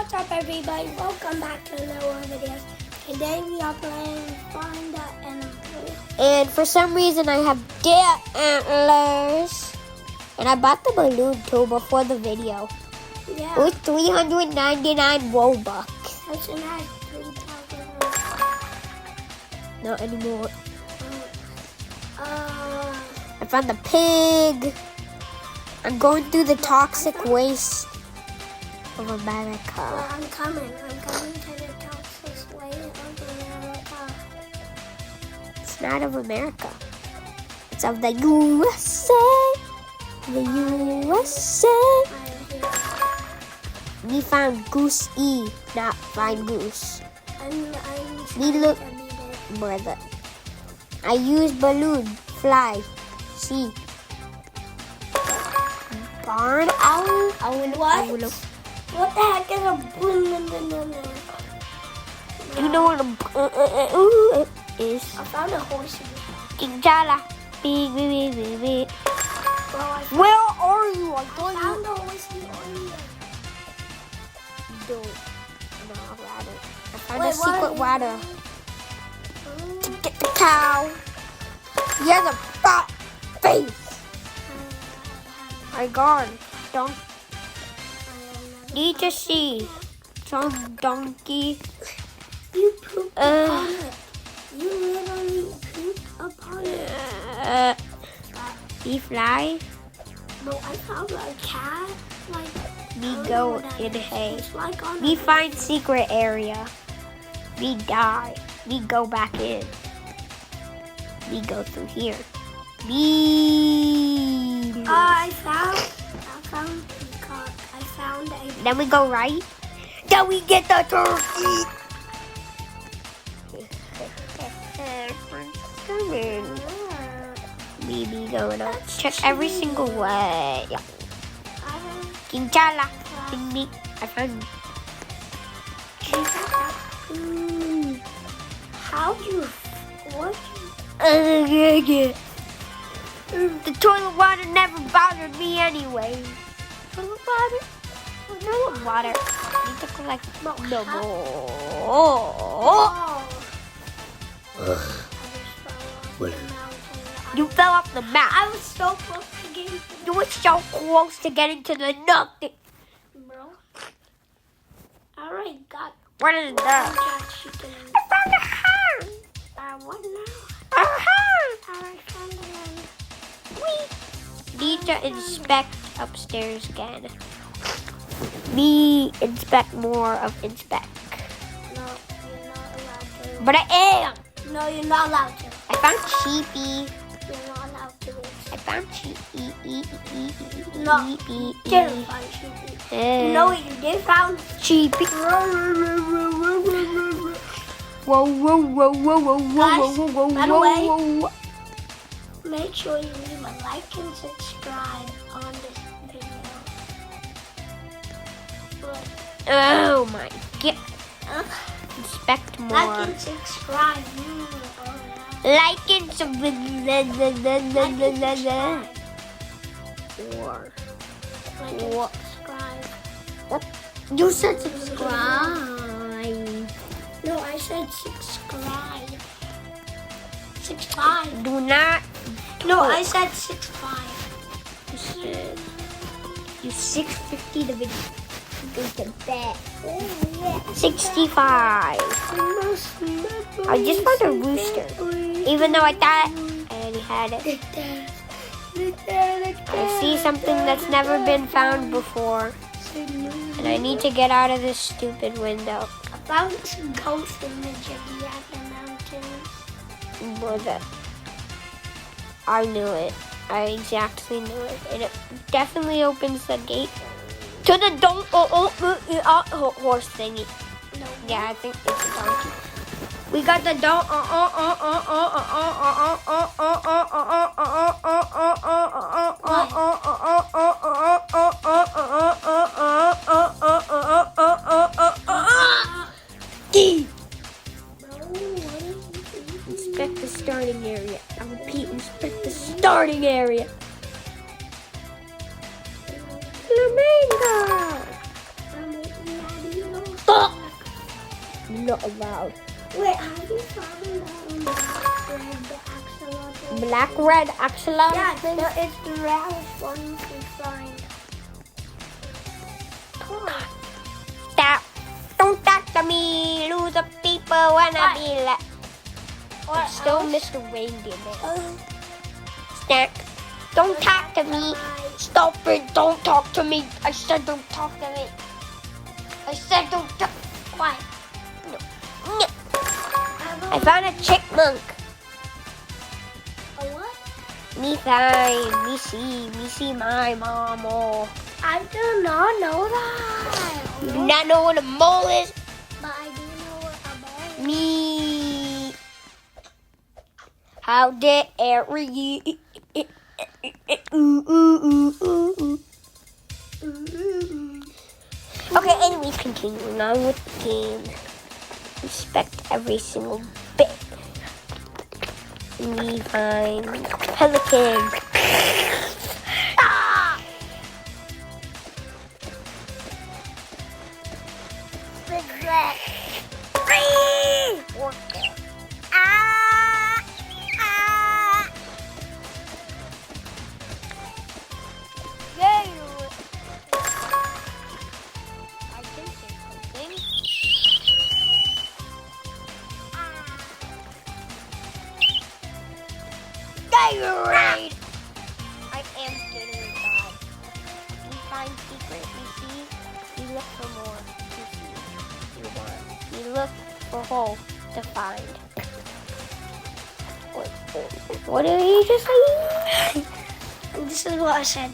What's up, everybody? Welcome back to another video. Today we are playing Find the Enemy. And for some reason I have deer antlers. And I bought the balloon too before the video. Yeah. It was 399 Robux. That's a nice 3,000. Not anymore. Uh, I found the pig. I'm going through the toxic waste of America. well, I'm coming to the toxic way of America. It's not of America. It's of the USA. The USA. I'm here. We found Goose E, not find Goose. I'm We look- trying to beat it. Brother. I use balloon, fly, see. Barn owl. What? What the heck is a balloon? You know what a is? I found a horsey. Kinjala. Beep, beep, beep, beep, beep. Well, I Where are you? I thought found a horsey earlier. you don't. No, ladder. I found Wait, a secret what? ladder to get the cow. He has a fat face. My God. Don't need to see. Some donkey. You pooped upon it. You literally pooped upon it. We fly. No, I found a cat. Like, We I don't know go what that in is. hay. It's like on We a- find secret area. We die. We go back in. We go through here. We. I found peacock. I found a. Then we go right. Then we get the turkey. We be going up. Check every single way. Yeah. Kinchala. Picnic. I found. How you? What? The toilet water never bothered me anyway. Toilet water? Toilet water. I need to collect no more. Oh. You fell off the map. I was so close to getting You were so close to getting to the nothing. bro. I already got What is that? cat chicken. I found a hand. What now? A hand. I found one. We need to inspect upstairs again. Me inspect more of inspect. No, you're not allowed to. But I am. No, you're not allowed to. I found sheepy. You're not allowed to. I found sheepy. No, didn't find sheepy. You know what you did found? Sheepy. Whoa, whoa, whoa, whoa, whoa, whoa, Guys, whoa, whoa, by the whoa, way- whoa. Make sure you leave a like and subscribe on this video. Look, Oh my god. Inspect like more. and subscribe. Like and subscribe. Or Like and What? subscribe. you said subscribe. No, I said subscribe. 6'5". Do not. No, I said 6'5". You said you 650 the video. Go to bed. 65. I just found a rooster. Even though I thought I already had it. I see something that's never been found before. And I need to get out of this stupid window. I found some ghosts in the Jiggy at the mountains. Brother. I knew it. I exactly knew it. And it definitely opens the gate to the horse thingy. No, Yeah, I think it's a donkey. We got the don't. Inspect the starting area. I repeat, inspect the starting area. Flamingo! not allowed. Wait, have you found the axolotl? Black red axolotl. Yeah, it's the rarest one you can find. Come on. Stop. Don't talk to me. Loser people wanna be like. What Still else? Mr. Reindeer Man. Snack. Don't talk to me. Stop it. Don't talk to me. I said don't talk to me. I said don't talk. Why? No. No. I found a chipmunk. A what? Me find. Me see my mama. I do not know that. You do not know what a mole is? But I do know what a ball is. Me. How dare you? Okay, anyways, continuing on with the game. Respect every single bit. Me find pelican. Ah! Big rat. Orca. Ah! Ah! Gator. I can say something. Gatorade! I am Gatorade God. We find secret, we see, we look for more, we see, we want. We look for hole to find. What did you just say? This is what I said.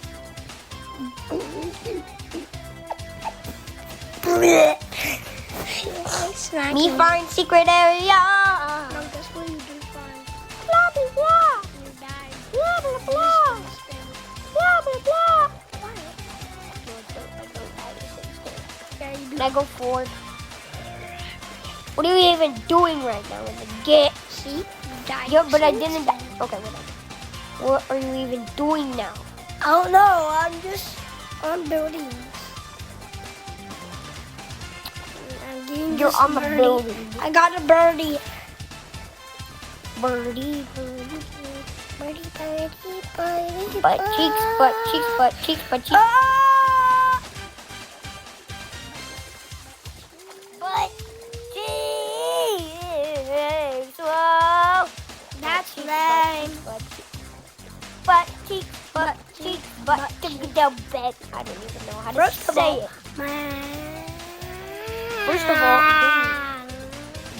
Me find secret area. No, that's what you do find. Blah blah blah. You die. Blah blah blah. Blah blah blah. Yeah, you do. Can I go forward? What are you even doing right now in the game? See? You die. Yeah, but I didn't die. Okay, whatever. What are you even doing now? I don't know. I'm just on buildings. You're on the building. I got a birdie. Birdie, Birdie, birdie, birdie. butt cheeks, butt cheeks, butt cheeks, butt cheeks. Ah! Butt cheeks. Whoa. That's Butt lame. cheeks, butt cheeks, butt cheeks, butt cheeks, butt cheeks. I don't even know how to First of say all, it. First of all,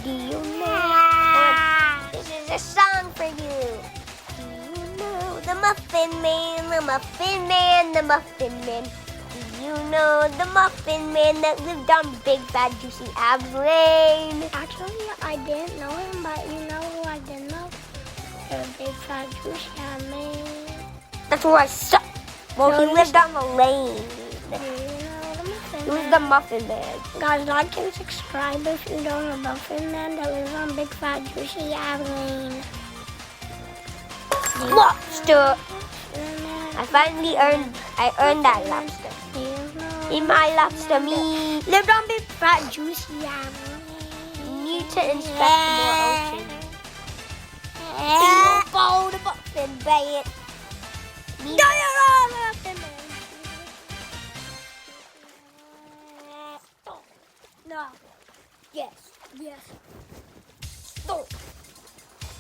do you know? This is a song for you. Do you know the Muffin Man, the Muffin Man, the Muffin Man? Do you know the Muffin Man that lived on Big Bad Juicy Abs Lane? Actually, I didn't know him, but you know who I did know? The big fat juicy man. That's where I saw. Well, No, he lived on the lane. Do you know the Muffin He was Man? the Muffin Man. Guys, like and subscribe if you don't know the Muffin Man that lives on Big Fat Juicy Abilene. Lobster. I finally earned that lobster. In my lobster meat. Lived on Big Fat Juicy Abilene. Need to inspect more oceans. People go to Muffin Bay. No. Yes. Yes. Stop.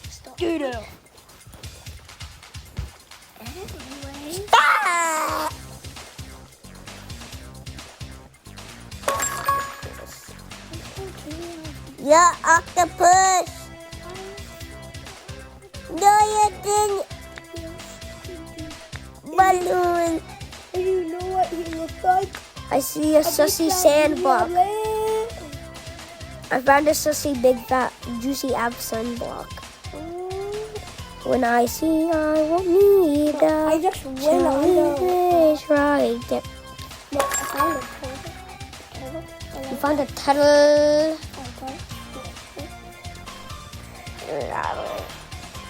Stop. Get out. Anyway. Ah! Yeah, octopus. No, you didn't. Balloon. Do you know what he looks like? I see a sussy sandblock. I found a sussy big fat juicy ab sunblock. When I see I won't need I a just went on the... jellyfish right there. No, I found a turtle.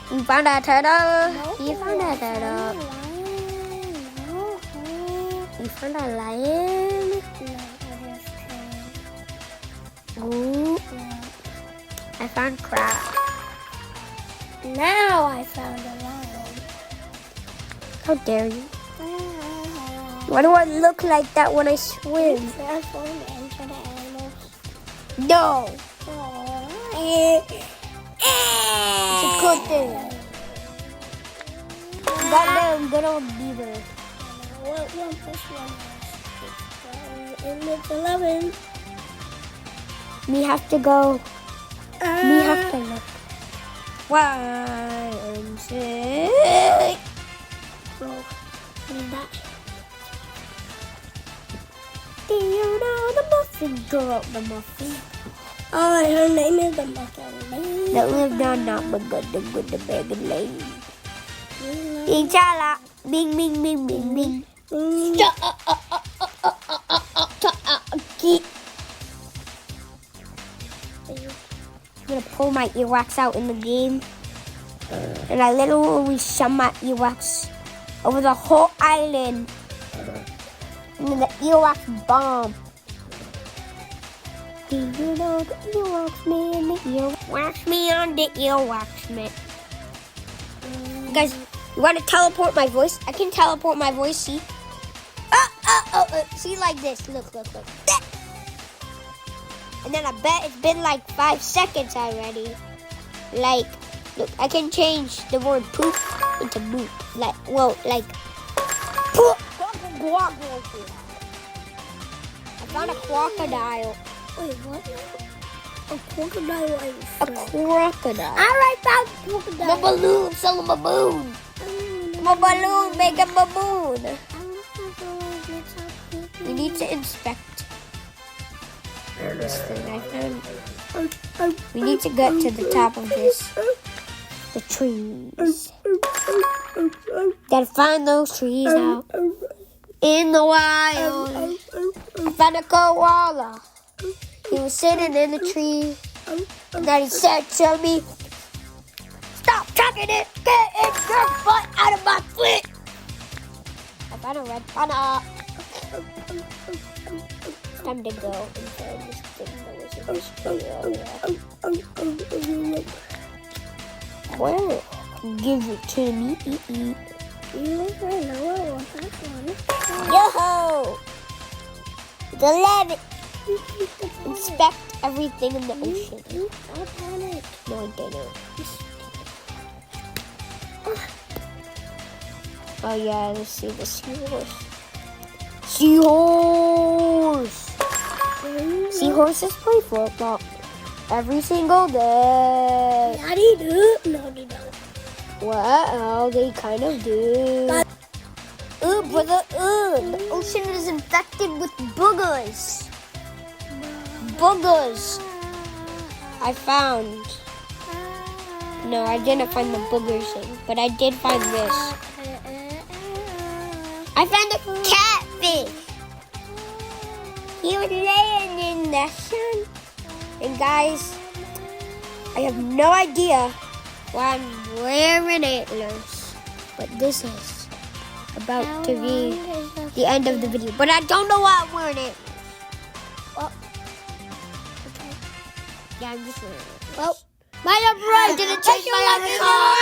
You found a turtle. You found a turtle. You found a turtle. You found a lion. Ooh. I found crab. Now I found a lion. How dare you? Why do I look like that when I swim? Transform into the animals. No. It's It's a good thing. Goddamn good old beaver. What one plus one is? And it's 11. Me have to go. Me have Uh, to look. 1 and 6. Oh, need that. Do you know the muffin girl? The muffin Oh, her name is the Muffin. that lived on not but good the good the bag and lane. Bing chala. Bing bing bing bing bing. I'm gonna pull my earwax out in the game. And I literally shove my earwax over the whole island. And then the earwax bomb. Do you know the earwax man? The earwax me on the earwax man. Guys, you want to teleport my voice? I can teleport my voice, see? See, like this. Look. And then I bet it's been like 5 seconds already. Like, look, I can change the word poop into boop. Like, whoa, like, poop. I found a crocodile. Wait, what? A crocodile. A crocodile. I found a crocodile. My balloon, sell him a balloon. My balloon, make a baboon. We need to inspect this thing I found. We need to get to the top of this. The trees. Gotta find those trees out. In the wild. I found a koala. He was sitting in the tree. And then he said to me, "Stop tucking it! Get your butt out of my foot!" I found a red banana. It's time to go inside this thing that was in this tree. Well, give it to me. Yo-ho! It's 11. Inspect everything in the ocean. No, I didn't. Oh yeah, let's see the seahorse. Seahorses play football every single day. Yeah, they do. No, they don't. Well, they kind of do. Ooh, brother, the ocean is infected with boogers. Boogers. I found. No, I didn't find the boogers thing, but I did find this. I found a catfish. He was laying in the sun. And guys, I have no idea why I'm wearing antlers, but this is about to be the end of the video. But I don't know why I'm wearing antlers. Well, okay. Yeah, I'm just wearing it. Well, my upper didn't change my avatar.